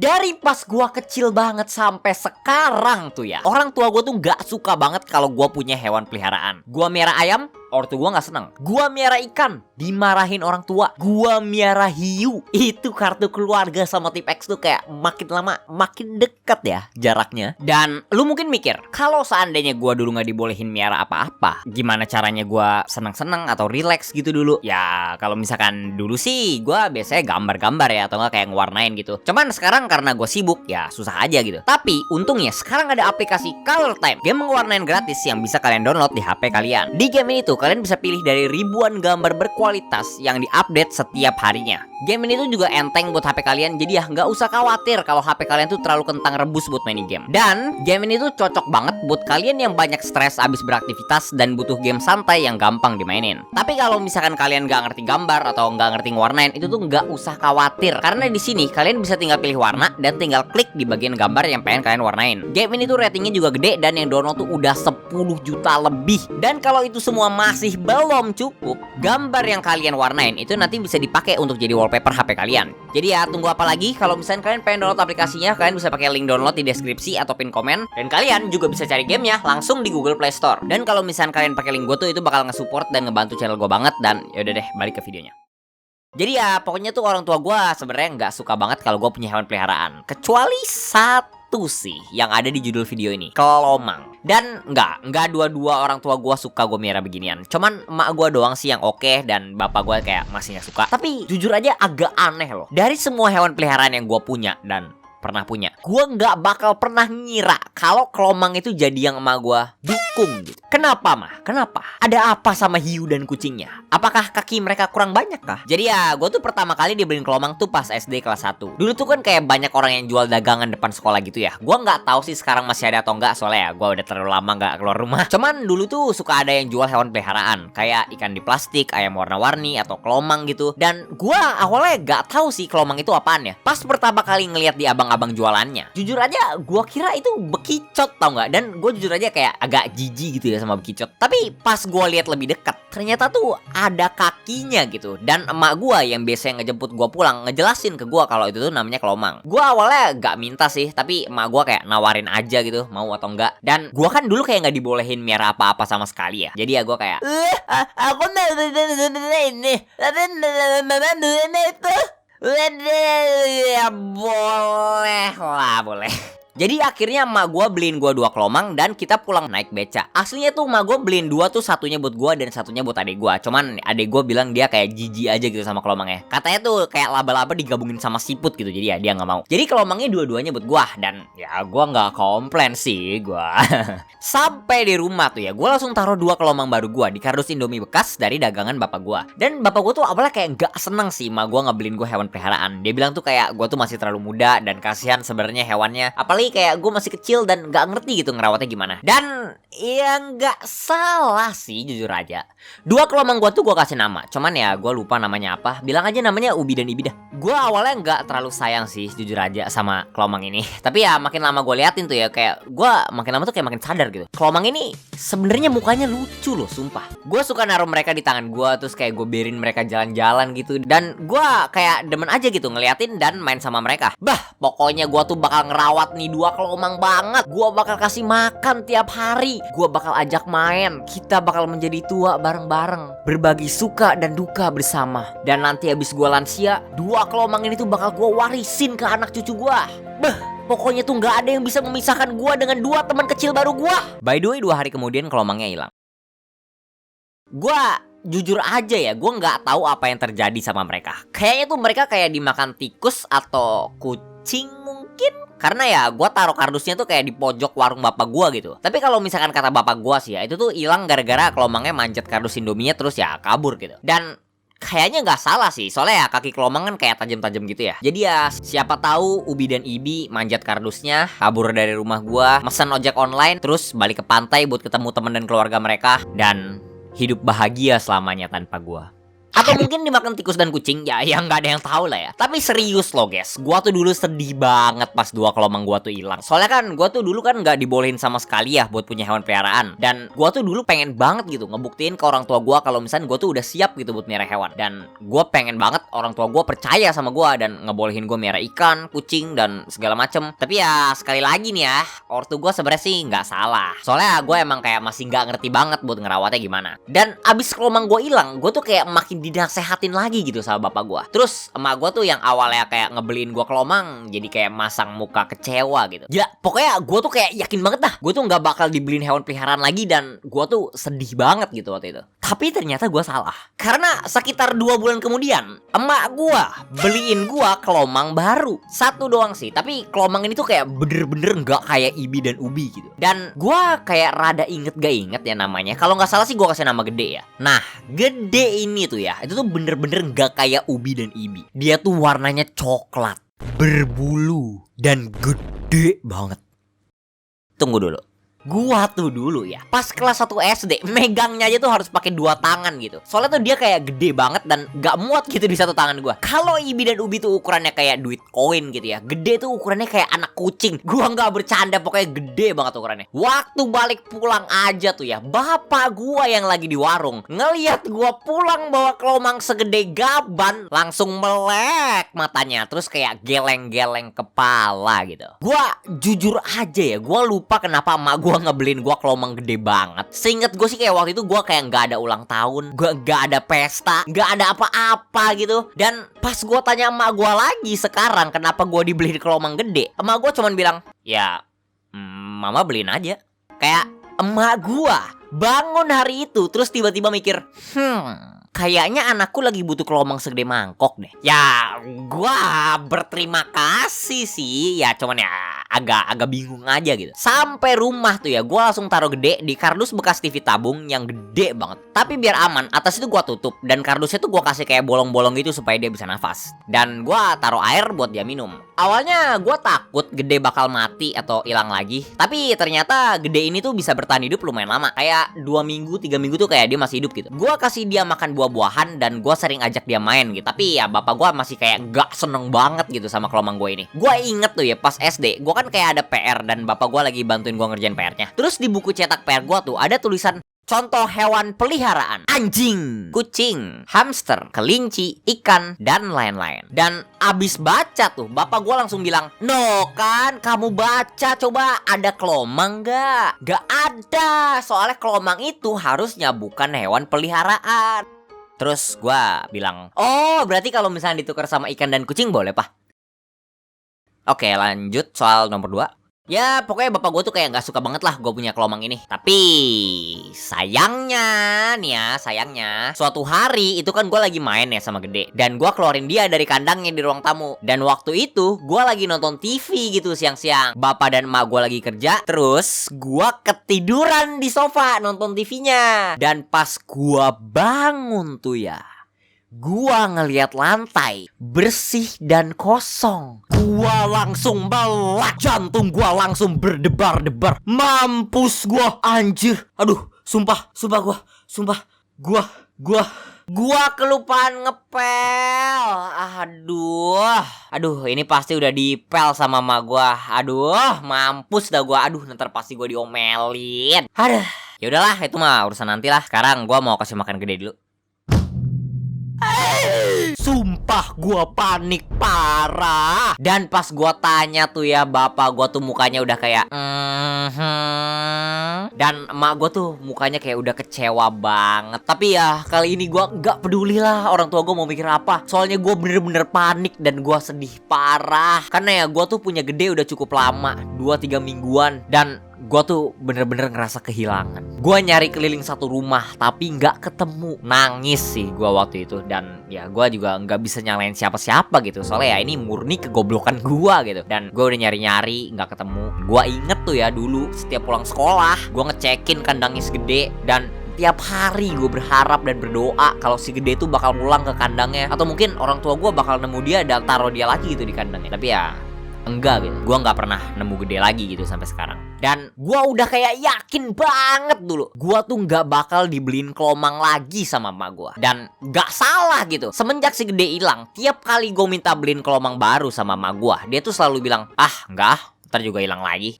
Dari pas gua kecil banget sampai sekarang tuh ya, orang tua gua tuh gak suka banget kalau gua punya hewan peliharaan. Gua miara ayam, ortu gua gak seneng. Gua miara ikan, dimarahin orang tua. Gua miara hiu, itu kartu keluarga sama tip X tuh kayak makin lama makin deket ya jaraknya. Dan lu mungkin mikir, kalau seandainya gua dulu gak dibolehin miara apa-apa, gimana caranya gua seneng-seneng atau relax gitu dulu? Ya kalau misalkan dulu sih gua biasanya gambar-gambar ya, atau gak kayak ngewarnain gitu. Cuman sekarang karena gue sibuk, ya susah aja gitu. Tapi untungnya sekarang ada aplikasi Color Time, game ngewarnain gratis yang bisa kalian download di HP kalian. Di game ini tuh kalian bisa pilih dari ribuan gambar berkualitas yang diupdate setiap harinya. Game ini tuh juga enteng buat HP kalian, jadi ya nggak usah khawatir kalau HP kalian tuh terlalu kentang rebus buat main game. Dan game ini tuh cocok banget buat kalian yang banyak stres abis beraktivitas dan butuh game santai yang gampang dimainin. Tapi kalau misalkan kalian nggak ngerti gambar atau nggak ngerti ngewarnain, itu tuh nggak usah khawatir, karena di sini kalian bisa tinggal pilih warna dan tinggal klik di bagian gambar yang pengen kalian warnain. Game ini tuh ratingnya juga gede dan yang download tuh udah 10 juta lebih. Dan kalau itu semua masih belum cukup, gambar yang kalian warnain itu nanti bisa dipakai untuk jadi wallpaper HP kalian. Jadi ya tunggu apa lagi? Kalau misalnya kalian pengen download aplikasinya, kalian bisa pakai link download di deskripsi atau pin komen. Dan kalian juga bisa cari gamenya langsung di Google Play Store. Dan kalau misalnya kalian pakai link gue tuh, itu bakal nge-support dan ngebantu channel gue banget. Dan yaudah deh, balik ke videonya. Jadi ya pokoknya tuh orang tua gue sebenarnya nggak suka banget kalau gue punya hewan peliharaan, kecuali satu sih yang ada di judul video ini, kelomang. Dan nggak dua-dua orang tua gue suka gue miara beginian. Cuman emak gue doang sih yang oke, dan bapak gue kayak masih nggak suka. Tapi jujur aja agak aneh loh. Dari semua hewan peliharaan yang gue punya dan pernah punya, gue nggak bakal pernah ngira kalau kelomang itu jadi yang emak gue dukung gitu. Kenapa mah? Kenapa? Ada apa sama hiu dan kucingnya? Apakah kaki mereka kurang banyak kah? Jadi ya gue tuh pertama kali dibeliin kelomang tuh pas SD kelas 1. Dulu tuh kan kayak banyak orang yang jual dagangan depan sekolah gitu ya. Gue nggak tahu sih sekarang masih ada atau enggak, soalnya ya gue udah terlalu lama nggak keluar rumah. Cuman dulu tuh suka ada yang jual hewan peliharaan kayak ikan di plastik, ayam warna-warni, atau kelomang gitu. Dan gue awalnya nggak tahu sih kelomang itu apaan ya. Pas pertama kali ngeliat di abang jualannya, jujur aja gue kira itu bekicot, tau nggak? Dan gue jujur aja kayak agak jijik gitu ya sama bekicot. Tapi pas gue lihat lebih dekat, ternyata tuh ada kakinya gitu. Dan emak gue yang biasanya ngejemput gue pulang ngejelasin ke gue kalau itu tuh namanya kelomang. Gue awalnya gak minta sih, tapi emak gue kayak nawarin aja gitu, mau atau enggak. Dan gue kan dulu kayak gak dibolehin miara apa-apa sama sekali ya. Jadi ya gue kayak aku ini itu. Ya boleh lah, boleh. Jadi akhirnya emak gue beliin gue 2 kelomang dan kita pulang naik beca. Aslinya tuh emak gue beliin 2 tuh, satunya buat gue dan satunya buat adek gue. Cuman adek gue bilang dia kayak jijik aja gitu sama kelomangnya. Katanya tuh kayak laba-laba digabungin sama siput gitu. Jadi ya dia nggak mau. Jadi kelomangnya dua-duanya buat gue, dan ya gue nggak komplain sih gue. Sampai di rumah tuh ya, gue langsung taruh 2 kelomang baru gue di kardus Indomie bekas dari dagangan bapak gue. Dan bapak gue tuh awalnya kayak nggak seneng sih emak gue ngebeliin gue hewan peliharaan. Dia bilang tuh kayak gue tuh masih terlalu muda dan kasihan sebenarnya hewannya. Apalagi kayak gue masih kecil dan gak ngerti gitu ngerawatnya gimana. Dan ya gak salah sih jujur aja. 2 kelomang gue tuh gue kasih nama, cuman ya gue lupa namanya apa. Bilang aja namanya Ubi dan Ibi dah. Gue awalnya gak terlalu sayang sih jujur aja sama kelomang ini. Tapi ya makin lama gue liatin tuh ya, kayak gue makin lama tuh kayak makin sadar gitu. Kelomang ini sebenarnya mukanya lucu loh, sumpah. Gue suka naruh mereka di tangan gue, terus kayak gue biarin mereka jalan-jalan gitu. Dan gue kayak demen aja gitu ngeliatin dan main sama mereka. Bah, pokoknya gue tuh bakal ngerawat nih 2 kelomang banget. Gue bakal kasih makan tiap hari. Gue bakal ajak main. Kita bakal menjadi tua bareng-bareng, berbagi suka dan duka bersama. Dan nanti habis gue lansia, 2 kelomang ini tuh bakal gue warisin ke anak cucu gue. Bah, pokoknya tuh gak ada yang bisa memisahkan gue dengan 2 teman kecil baru gue. By the way, 2 hari kemudian kelomangnya hilang. Gue jujur aja ya, gue nggak tahu apa yang terjadi sama mereka. Kayaknya tuh mereka kayak dimakan tikus atau kucing mungkin. Karena ya gue taruh kardusnya tuh kayak di pojok warung bapak gue gitu. Tapi kalau misalkan kata bapak gue sih ya, itu tuh hilang gara-gara kelomangnya manjat kardus Indominya terus ya kabur gitu. Dan kayaknya nggak salah sih, soalnya ya kaki kelomang kan kayak tajam-tajam gitu ya. Jadi ya siapa tahu Ubi dan Ibi manjat kardusnya, kabur dari rumah gue, mesen ojek online, terus balik ke pantai buat ketemu teman dan keluarga mereka, dan hidup bahagia selamanya tanpa gue. Atau mungkin dimakan tikus dan kucing, ya yang nggak ada yang tahu lah ya. Tapi serius loh guys, gua tuh dulu sedih banget pas 2 kelomang gua tuh hilang. Soalnya kan gua tuh dulu kan nggak dibolehin sama sekali ya buat punya hewan peliharaan. Dan gua tuh dulu pengen banget gitu ngebuktiin ke orang tua gua kalau misalnya gua tuh udah siap gitu buat miara hewan. Dan gua pengen banget orang tua gua percaya sama gua dan ngebolehin gua miara ikan, kucing dan segala macem. Tapi ya sekali lagi nih ya, ortu gua sebenarnya sih nggak salah. Soalnya gua emang kayak masih nggak ngerti banget buat ngerawatnya gimana. Dan abis kelomang gua hilang, gua tuh kayak makin dinasehatin lagi gitu sama bapak gua. Terus emak gua tuh yang awalnya kayak ngebeliin gua kelomang jadi kayak masang muka kecewa gitu. Ya pokoknya gua tuh kayak yakin banget dah gua tuh nggak bakal dibeliin hewan peliharaan lagi dan gua tuh sedih banget gitu waktu itu. Tapi ternyata gua salah. Karena sekitar 2 bulan kemudian emak gua beliin gua kelomang baru. Satu doang sih, tapi kelomang ini tuh kayak bener-bener nggak kayak Ibi dan Ubi gitu. Dan gua kayak rada inget gak inget ya namanya. Kalau nggak salah sih gua kasih nama Gede ya. Nah Gede ini tuh ya, itu tuh bener-bener gak kayak Ubi dan Ibi. Dia tuh warnanya coklat, berbulu, dan gede banget. Tunggu dulu. Gua tuh dulu ya, pas kelas 1 SD, megangnya aja tuh harus pakai 2 tangan gitu. Soalnya tuh dia kayak gede banget dan gak muat gitu di satu tangan gua. Kalau Ibi dan Ubi tuh ukurannya kayak duit koin gitu ya. Gede tuh ukurannya kayak anak kucing. Gua nggak bercanda, pokoknya gede banget ukurannya. Waktu balik pulang aja tuh ya, bapak gua yang lagi di warung ngeliat gua pulang bawa kelomang segede gaban, langsung melek matanya, terus kayak geleng-geleng kepala gitu. Gua jujur aja ya, gua lupa kenapa emak gua ngebeliin gua kelomang gede banget. Seinget gue sih kayak waktu itu gua kayak nggak ada ulang tahun, gua nggak ada pesta, nggak ada apa-apa gitu. Dan pas gua tanya emak gua lagi sekarang kenapa gua dibeliin kelomang gede, emak gua cuman bilang, ya mama beliin aja. Kayak emak gua bangun hari itu terus tiba-tiba mikir, kayaknya anakku lagi butuh kelomang segede mangkok deh. Ya gua berterima kasih sih, ya cuman ya agak bingung aja gitu. Sampai rumah tuh ya gua langsung taruh Gede di kardus bekas TV tabung yang gede banget. Tapi biar aman, atas itu gua tutup dan kardusnya tuh gua kasih kayak bolong-bolong gitu supaya dia bisa nafas. Dan gua taruh air buat dia minum. Awalnya gua takut Gede bakal mati atau hilang lagi, tapi ternyata Gede ini tuh bisa bertahan hidup lumayan lama. Kayak 2 minggu, 3 minggu tuh kayak dia masih hidup gitu. Gua kasih dia makan buah-buahan dan gua sering ajak dia main gitu. Tapi ya bapak gua masih kayak gak seneng banget gitu sama kelomang gua ini. Gua inget tuh ya pas SD, gua kan kayak ada PR dan bapak gua lagi bantuin gua ngerjain PR-nya. Terus di buku cetak PR gua tuh ada tulisan contoh hewan peliharaan: anjing, kucing, hamster, kelinci, ikan, dan lain-lain. Dan abis baca tuh bapak gua langsung bilang, "No kan kamu baca, coba ada kelomang gak?" Gak ada, soalnya kelomang itu harusnya bukan hewan peliharaan. Terus gua bilang, "Oh berarti kalau misalnya ditukar sama ikan dan kucing boleh Pak?" Oke lanjut soal nomor 2. Ya pokoknya bapak gue tuh kayak gak suka banget lah gue punya kelomang ini. Tapi sayangnya nih ya, sayangnya suatu hari itu kan gue lagi main ya sama Gede. Dan gue keluarin dia dari kandangnya di ruang tamu. Dan waktu itu gue lagi nonton TV gitu siang-siang. Bapak dan emak gue lagi kerja. Terus gue ketiduran di sofa nonton TV-nya. Dan pas gue bangun tuh ya, gua ngeliat lantai bersih dan kosong. Gua langsung melek, jantung gua langsung berdebar-debar. Mampus gua, anjir. Aduh, sumpah gua kelupaan ngepel. Aduh, ini pasti udah dipel sama emak gua. Aduh, mampus dah gua. Aduh, ntar pasti gua diomelin. Aduh, ya udahlah, itu mah urusan nanti lah. Sekarang gua mau kasih makan Gede dulu. Sumpah gua panik parah. Dan pas gua tanya tuh ya, bapak gua tuh mukanya udah kayak dan emak gua tuh mukanya kayak udah kecewa banget. Tapi ya kali ini gua gak peduli lah orang tua gua mau mikir apa. Soalnya gua bener-bener panik dan gua sedih parah. Karena ya gua tuh punya Gede udah cukup lama, 2-3 mingguan. Dan gua tuh bener-bener ngerasa kehilangan. Gua nyari keliling satu rumah tapi gak ketemu. Nangis sih gua waktu itu. Dan ya gua juga gak bisa nyalain siapa-siapa gitu. Soalnya ya ini murni kegoblokan gua gitu. Dan gua udah nyari-nyari gak ketemu. Gua inget tuh ya dulu setiap pulang sekolah gua ngecekin kandangnya si Gede. Dan tiap hari gue berharap dan berdoa kalau si Gede tuh bakal pulang ke kandangnya. Atau mungkin orang tua gue bakal nemu dia dan taruh dia lagi gitu di kandangnya. Tapi ya enggak gitu. Gua nggak pernah nemu gede lagi gitu sampai sekarang. Dan gua udah kayak yakin banget dulu gua tuh nggak bakal dibeliin kelomang lagi sama emak gua. Dan nggak salah gitu. Semenjak si gede hilang, tiap kali gua minta beliin kelomang baru sama emak gua, dia tuh selalu bilang, "Ah, enggak, ntar juga hilang lagi."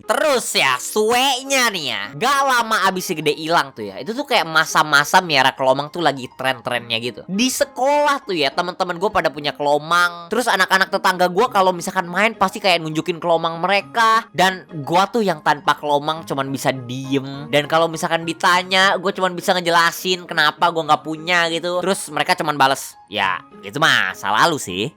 Terus ya, suenya nih ya, gak lama abis si gede hilang tuh ya, itu tuh kayak masa-masa miara kelomang tuh lagi tren-trennya gitu. Di sekolah tuh ya, teman-teman gue pada punya kelomang. Terus anak-anak tetangga gue kalau misalkan main pasti kayak nunjukin kelomang mereka. Dan gue tuh yang tanpa kelomang cuman bisa diem. Dan kalau misalkan ditanya, gue cuman bisa ngejelasin kenapa gue nggak punya gitu. Terus mereka cuman bales, "Ya, itu mah salah lu sih."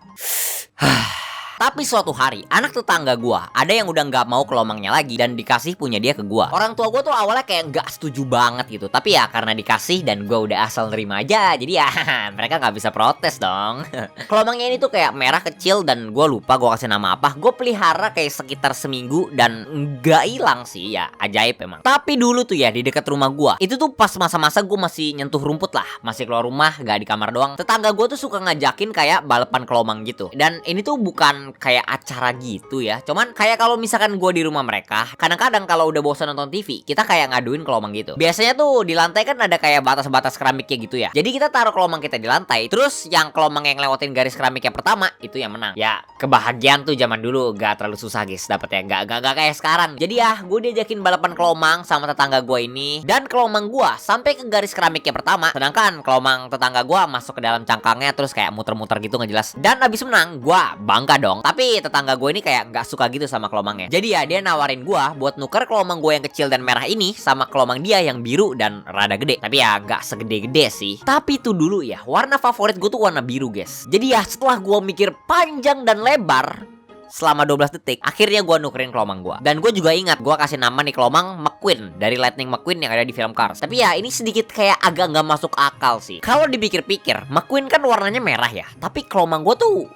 Tapi suatu hari, anak tetangga gua ada yang udah nggak mau kelomangnya lagi dan dikasih punya dia ke gua. Orang tua gua tuh awalnya kayak nggak setuju banget gitu. Tapi ya karena dikasih dan gua udah asal nerima aja, jadi ya mereka nggak bisa protes dong. Kelomangnya ini tuh kayak merah kecil dan gua lupa gua kasih nama apa. Gua pelihara kayak sekitar seminggu dan nggak hilang sih, ya ajaib emang. Tapi dulu tuh ya di dekat rumah gua, itu tuh pas masa-masa gua masih nyentuh rumput lah, masih keluar rumah nggak di kamar doang. Tetangga gua tuh suka ngajakin kayak balapan kelomang gitu. Dan ini tuh bukan kayak acara gitu ya, cuman kayak kalau misalkan gue di rumah mereka, kadang-kadang kalau udah bosan nonton TV, kita kayak ngaduin kelomang gitu. Biasanya tuh di lantai kan ada kayak batas-batas keramiknya gitu ya, jadi kita taruh kelomang kita di lantai, terus yang kelomang yang lewatin garis keramik yang pertama itu yang menang. Ya kebahagiaan tuh zaman dulu gak terlalu susah guys dapetnya, gak kayak sekarang. Jadi ya gue diajakin balapan kelomang sama tetangga gue ini, dan kelomang gue sampai ke garis keramik yang pertama, sedangkan kelomang tetangga gue masuk ke dalam cangkangnya terus kayak muter-muter gitu nggak jelas. Dan abis menang gue bangga dong. Tapi tetangga gue ini kayak nggak suka gitu sama kelomangnya. Jadi ya dia nawarin gue buat nuker kelomang gue yang kecil dan merah ini sama kelomang dia yang biru dan rada gede. Tapi ya nggak segede-gede sih. Tapi itu dulu ya, warna favorit gue tuh warna biru guys. Jadi ya setelah gue mikir panjang dan lebar selama 12 detik, akhirnya gue nukerin kelomang gue. Dan gue juga ingat gue kasih nama nih kelomang McQueen dari Lightning McQueen yang ada di film Cars. Tapi ya ini sedikit kayak agak nggak masuk akal sih. Kalau dipikir-pikir, McQueen kan warnanya merah ya, tapi kelomang gue tuh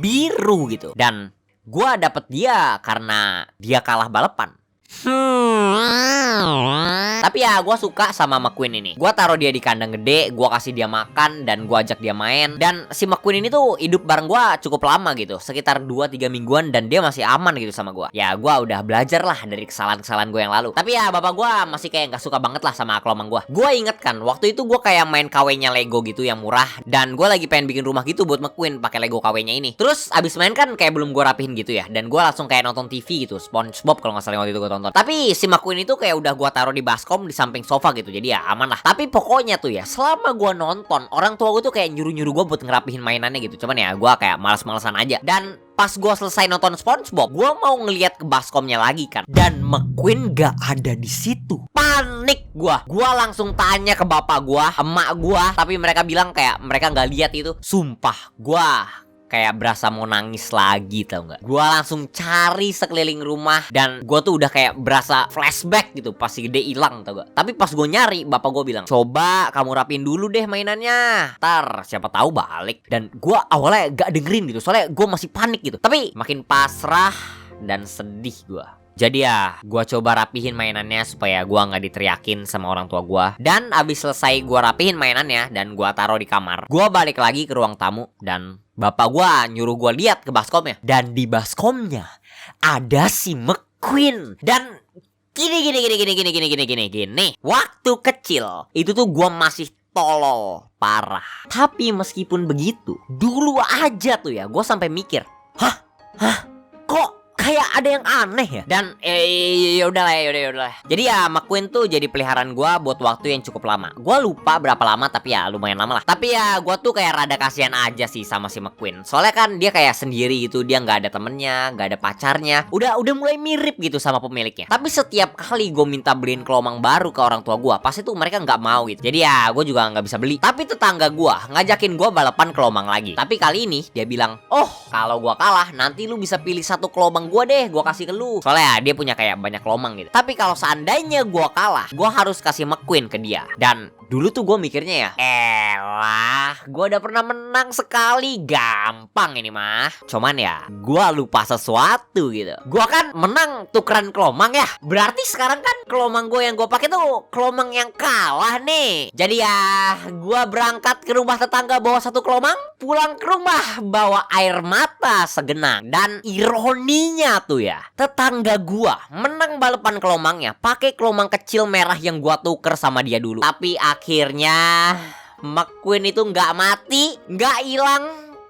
biru gitu. Dan gua dapet dia karena dia kalah balapan. Tapi ya gue suka sama McQueen ini. Gue taruh dia di kandang gede, gue kasih dia makan dan gue ajak dia main. Dan si McQueen ini tuh hidup bareng gue cukup lama gitu, sekitar 2-3 mingguan, dan dia masih aman gitu sama gue. Ya gue udah belajar lah dari kesalahan-kesalahan gue yang lalu. Tapi ya bapak gue masih kayak gak suka banget lah sama kelomang gue. Gue inget kan waktu itu gue kayak main KW-nya Lego gitu yang murah, dan gue lagi pengen bikin rumah gitu buat McQueen pakai Lego KW-nya ini. Terus abis main kan kayak belum gue rapihin gitu ya, dan gue langsung kayak nonton TV gitu, SpongeBob kalau nggak salah waktu itu gue tonton. Tapi si McQueen itu kayak udah gue taruh di baskom di samping sofa gitu, jadi ya aman lah. Tapi pokoknya tuh ya, selama gue nonton, orang tua gue tuh kayak nyuruh-nyuruh gue buat ngerapihin mainannya gitu. Cuman ya gue kayak males-malesan aja. Dan pas gue selesai nonton SpongeBob, gue mau ngeliat ke baskomnya lagi kan, dan McQueen gak ada di situ. Panik gue langsung tanya ke bapak gue, emak gue, tapi mereka bilang kayak mereka nggak lihat itu. Sumpah gue kayak berasa mau nangis lagi, tau gak? Gue langsung cari sekeliling rumah, dan gue tuh udah kayak berasa flashback gitu pas si gede hilang, tau gak? Tapi pas gue nyari, bapak gue bilang, coba kamu rapin dulu deh mainannya, ntar siapa tahu balik. Dan gue awalnya gak dengerin gitu, soalnya gue masih panik gitu. Tapi makin pasrah dan sedih gue. Jadi ya gue coba rapihin mainannya supaya gue gak diteriakin sama orang tua gue. Dan abis selesai gue rapihin mainannya dan gue taruh di kamar, gue balik lagi ke ruang tamu, dan bapak gue nyuruh gue lihat ke baskomnya. Dan di baskomnya ada si McQueen. Dan gini. Waktu kecil itu tuh gue masih tolol parah. Tapi meskipun begitu, dulu aja tuh ya gue sampai mikir, kok kayak ada yang aneh ya. Dan yaudahlah. Jadi ya McQueen tuh jadi peliharaan gue buat waktu yang cukup lama. Gue lupa berapa lama, tapi ya lumayan lama lah. Tapi ya gue tuh kayak rada kasihan aja sih sama si McQueen. Soalnya kan dia kayak sendiri gitu, dia nggak ada temennya, nggak ada pacarnya. Udah mulai mirip gitu sama pemiliknya. Tapi setiap kali gue minta beliin kelomang baru ke orang tua gue, pasti tuh mereka nggak mau gitu. Jadi ya gue juga nggak bisa beli. Tapi tetangga gue ngajakin gue balapan kelomang lagi. Tapi kali ini dia bilang, oh kalau gue kalah nanti lu bisa pilih satu kelomang gue deh, gue kasih ke lu. Soalnya dia punya kayak banyak kelomang gitu. Tapi kalau seandainya gue kalah, gue harus kasih McQueen ke dia. Dan Dulu tuh gue mikirnya ya, elah, gue udah pernah menang sekali, gampang ini mah. Cuman ya, gue lupa sesuatu gitu. Gue kan menang tukeran kelomang ya. Berarti sekarang kan kelomang gue yang gue pakai tuh kelomang yang kalah nih. Jadi ya, gue berangkat ke rumah tetangga bawa satu kelomang, pulang ke rumah bawa air mata segenang. Dan ironinya tuh ya, tetangga gue menang balapan kelomangnya pakai kelomang kecil merah yang gue tuker sama dia dulu. Tapi akhirnya McQueen itu nggak mati, nggak hilang,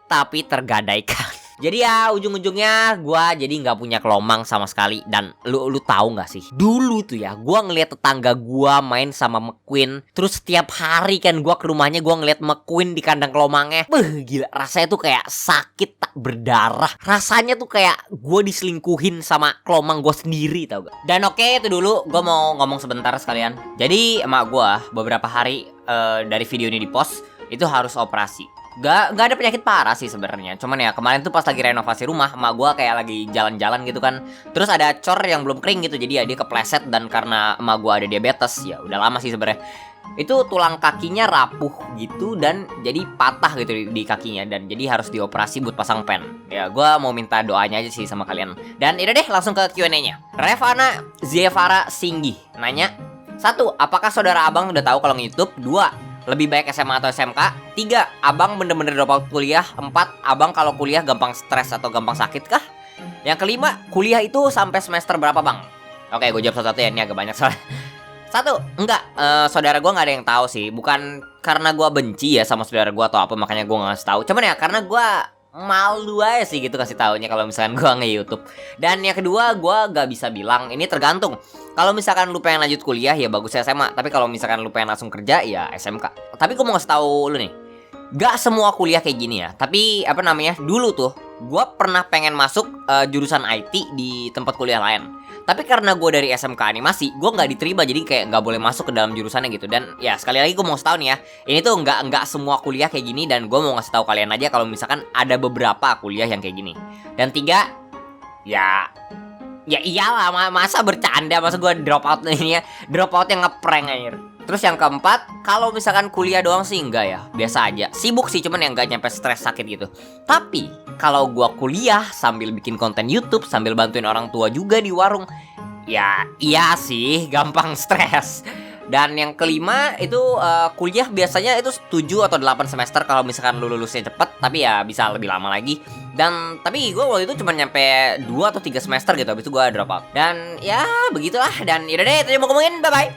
tapi tergadaikan. Jadi ya ujung-ujungnya gue jadi nggak punya kelomang sama sekali. Dan lu tahu nggak sih, dulu tuh ya gue ngeliat tetangga gue main sama McQueen. Terus setiap hari kan gue ke rumahnya, gue ngeliat McQueen di kandang kelomangnya. Gila, rasanya tuh kayak sakit tak berdarah. Rasanya tuh kayak gue diselingkuhin sama kelomang gue sendiri, tau gak? Dan oke, itu dulu gue mau ngomong sebentar sekalian. Jadi emak gue beberapa hari dari video ini di post itu harus operasi. Gak ada penyakit parah sih sebenarnya. Cuman ya kemarin tuh pas lagi renovasi rumah, emak gua kayak lagi jalan-jalan gitu kan. Terus ada cor yang belum kering gitu. Jadi ya dia kepleset, dan karena emak gua ada diabetes, ya udah lama sih sebenarnya. Itu tulang kakinya rapuh gitu dan jadi patah gitu di kakinya, dan jadi harus dioperasi buat pasang pen. Ya gua mau minta doanya aja sih sama kalian. Dan ini deh langsung ke Q&A-nya. Revana Zievara Singgi nanya, 1. Apakah saudara abang udah tahu kalau nge-YouTube? 2. Lebih baik SMA atau SMK? 3. Abang bener-bener drop out kuliah? 4. Abang kalau kuliah gampang stres atau gampang sakit kah? Yang kelima, kuliah itu sampai semester berapa bang? Oke, gue jawab satu-satu ya, ini agak banyak soalnya. 1. Enggak, saudara gue gak ada yang tahu sih. Bukan karena gue benci ya sama saudara gue atau apa, makanya gue gak ngasih tahu. Cuman ya karena gue malu aja sih gitu kasih taunya kalau misalkan gue nge-YouTube. Dan yang kedua, gue gak bisa bilang, ini tergantung. Kalau misalkan lu pengen lanjut kuliah ya bagus SMA, tapi kalau misalkan lu pengen langsung kerja ya SMK. Tapi gue mau ngasih tahu lu nih, gak semua kuliah kayak gini ya. Tapi apa namanya, dulu tuh gue pernah pengen masuk jurusan IT di tempat kuliah lain. Tapi karena gue dari SMK animasi, gue nggak diterima, jadi kayak nggak boleh masuk ke dalam jurusannya gitu. Dan ya sekali lagi gue mau ngasih tahu nih ya, ini tuh nggak semua kuliah kayak gini. Dan gue mau ngasih tahu kalian aja kalau misalkan ada beberapa kuliah yang kayak gini. Dan 3, ya iyalah, masa bercanda, masa gue drop out ini ya, drop out yang ngeprank aja. Terus yang keempat, kalau misalkan kuliah doang sih enggak ya, biasa aja. Sibuk sih, cuman yang enggak nyampe stres sakit gitu. Tapi kalau gua kuliah sambil bikin konten YouTube, sambil bantuin orang tua juga di warung, ya iya sih, gampang stres. Dan yang kelima itu kuliah biasanya itu 7 atau 8 semester kalau misalkan lu lulusnya cepet. Tapi ya bisa lebih lama lagi. Dan tapi gue waktu itu cuma nyampe 2 atau 3 semester gitu, habis itu gue drop out. Dan ya begitulah. Dan yaudah deh, itu aja mau ngomongin, bye-bye.